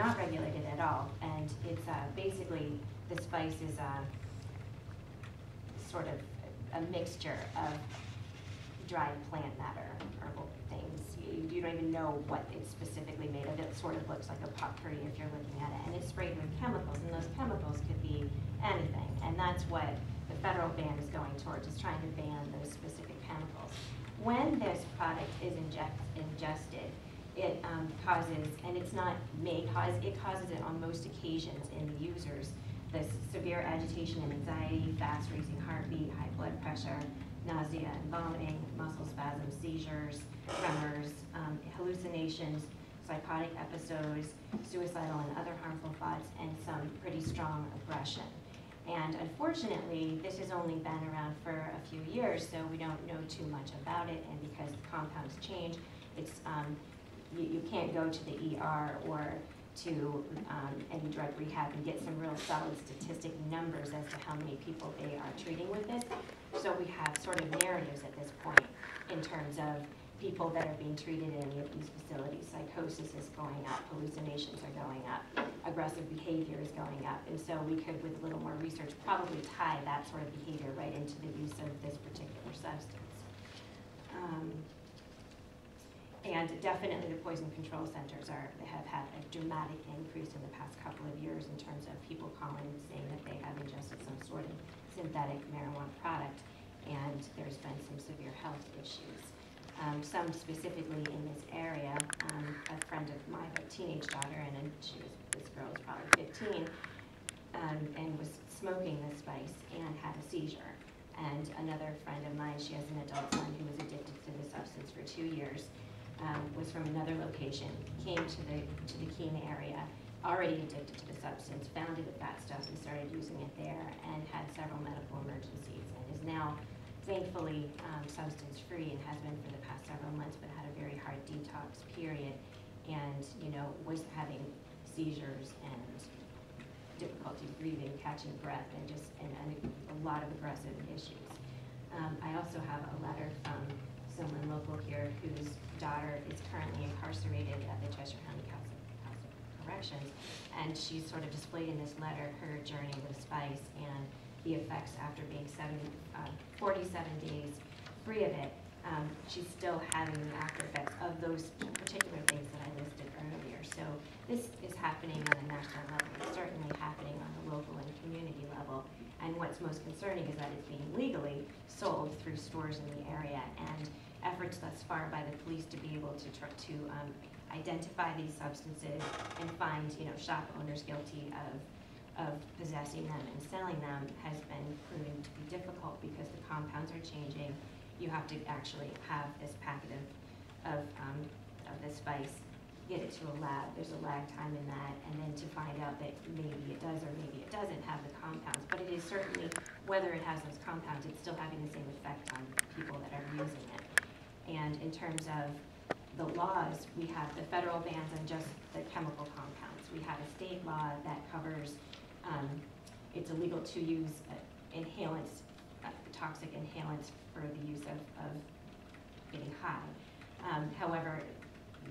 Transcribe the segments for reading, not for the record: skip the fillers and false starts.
not regulated at all, and it's basically, the spice is sort of a mixture of dried plant matter, herbal things. You don't even know what it's specifically made of. It sort of looks like a potpourri if you're looking at it, and it's sprayed with chemicals, and those chemicals could be anything, and that's what the federal ban is going towards, is trying to ban those specific chemicals. When this product is ingested, it causes, and it's not may cause, it causes it on most occasions in the users, this severe agitation and anxiety, fast racing heartbeat, high blood pressure, nausea and vomiting, muscle spasms, seizures, tremors, hallucinations, psychotic episodes, suicidal and other harmful thoughts, and some pretty strong aggression. And unfortunately, this has only been around for a few years, so we don't know too much about it, and because the compounds change, it's, you can't go to the ER or to any drug rehab and get some real solid statistic numbers as to how many people they are treating with this. So we have sort of narratives at this point in terms of people that are being treated in any of these facilities. Psychosis is going up, hallucinations are going up, aggressive behavior is going up, and so we could, with a little more research, probably tie that sort of behavior right into the use of this particular substance. And definitely the poison control centers have had a dramatic increase in the past couple of years in terms of people calling and saying that they have ingested some sort of synthetic marijuana product, and there's been some severe health issues. Some specifically in this area, a friend of mine, a teenage daughter, and this girl was probably 15, and was smoking this spice and had a seizure. And another friend of mine, she has an adult son who was addicted to the substance for 2 years, was from another location, came to the Keene area, already addicted to the substance, found it at That Stuff and started using it there, and had several medical emergencies, and is now thankfully substance free and has been for the past several months, but had a very hard detox period, and was having seizures and difficulty breathing, catching breath, and a lot of aggressive issues. I also have a letter from someone local here whose daughter is currently incarcerated at the Cheshire County House of Corrections, and she's sort of displayed in this letter her journey with spice and the effects after being 47 days free of it. She's still having the after effects of those particular things that I listed earlier. So this is happening on a national level. It's certainly happening on the local and community level. And what's most concerning is that it's being legally sold through stores in the area, and efforts thus far by the police to be able to identify these substances and find shop owners guilty of possessing them and selling them has been proven to be difficult because the compounds are changing. You have to actually have this packet of this spice, get it to a lab. There's a lag time in that, and then to find out that maybe it does or maybe it doesn't have the compounds. But it is certainly, whether it has those compounds, it's still having the same effect on people that are using it. And in terms of the laws, we have the federal bans on just the chemical compounds. We have a state law that covers, it's illegal to use inhalants, toxic inhalants for the use of getting high. However,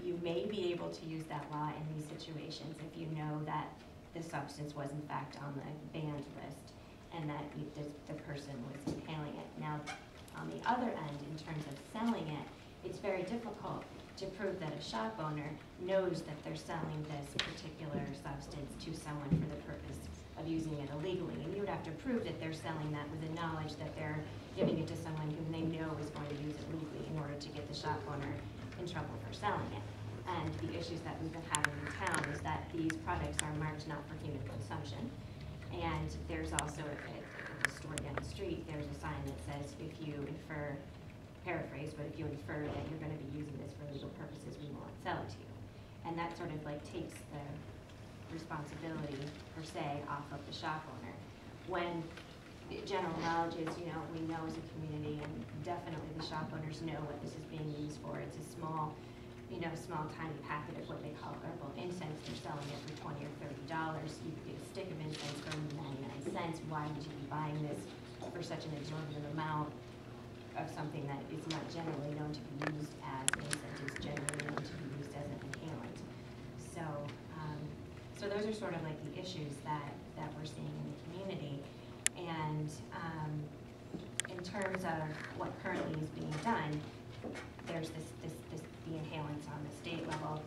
you may be able to use that law in these situations if you know that the substance was in fact on the banned list and that the person was inhaling it. Now, on the other end, in terms of selling it, it's very difficult to prove that a shop owner knows that they're selling this particular substance to someone for the purpose of using it illegally. And you would have to prove that they're selling that with the knowledge that they're giving it to someone whom they know is going to use it legally in order to get the shop owner in trouble for selling it. And the issues that we've been having in town is that these products are marked not for human consumption. And there's also, at the store down the street, there's a sign that says, if you infer, paraphrase, but if you infer that you're going to be using this for legal purposes, we won't sell it to you. And that sort of like takes the responsibility, per se, off of the shop owner. When general knowledge is, we know as a community, and definitely the shop owners know what this is being used for. It's a small, small tiny packet of what they call herbal incense. They're selling it for $20 or $30. You could get a stick of incense for 99 cents. Why would you be buying this for such an exorbitant amount of something that is not generally known to be used as incense? It's generally known to be used as an inhalant. So are sort of like the issues that we're seeing in the community. And in terms of what currently is being done, there's the inhalants on the state level.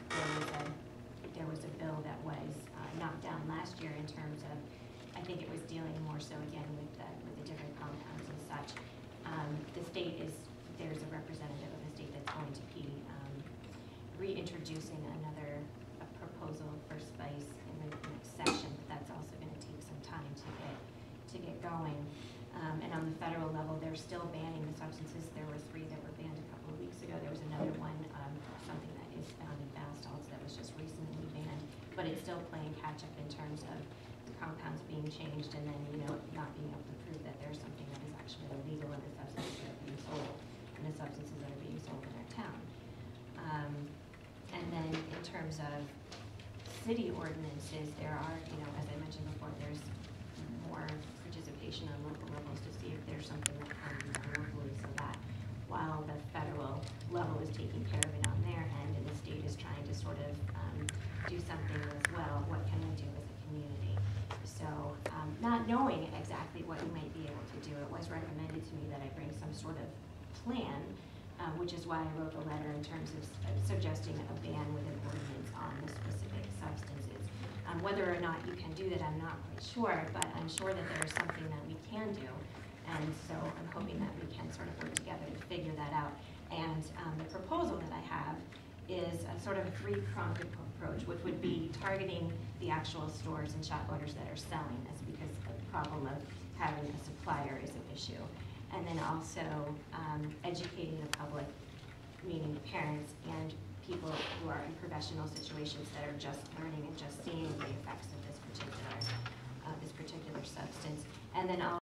There was a bill that was knocked down last year in terms of, I think it was dealing more so again with the different compounds and such. The state there's a representative of the state that's going to be reintroducing a proposal for spice in the next session, but that's also going to take some time to get going. And on the federal level, they're still banning the substances. There were 3 that were banned a couple of weeks ago. There was another one, something that is found in bath salts that was just recently banned, but it's still playing catch up in terms of the compounds being changed and then, not being able to prove that there's something that is actually illegal in the substances that are being sold, and the substances that are being sold in our town. And then in terms of city ordinances, there are, as I mentioned before, there's more participation on local levels to see if there's something that can be done locally, so that while the federal level is taking care of it on their end and the state is trying to sort of do something as well, what can we do as a community? So not knowing exactly what we might be able to do, it was recommended to me that I bring some sort of plan, which is why I wrote the letter in terms of suggesting a ban with an ordinance on the specific substances. Whether or not you can do that, I'm not quite sure, but I'm sure that there is something that we can do. And so I'm hoping that we can sort of work together to figure that out. And the proposal that I have is a sort of a 3-pronged approach, which would be targeting the actual stores and shop owners that are selling this, because the problem of having a supplier is an issue. And then also educating the public, meaning parents and people who are in professional situations that are just learning and just seeing the effects of this particular substance. And then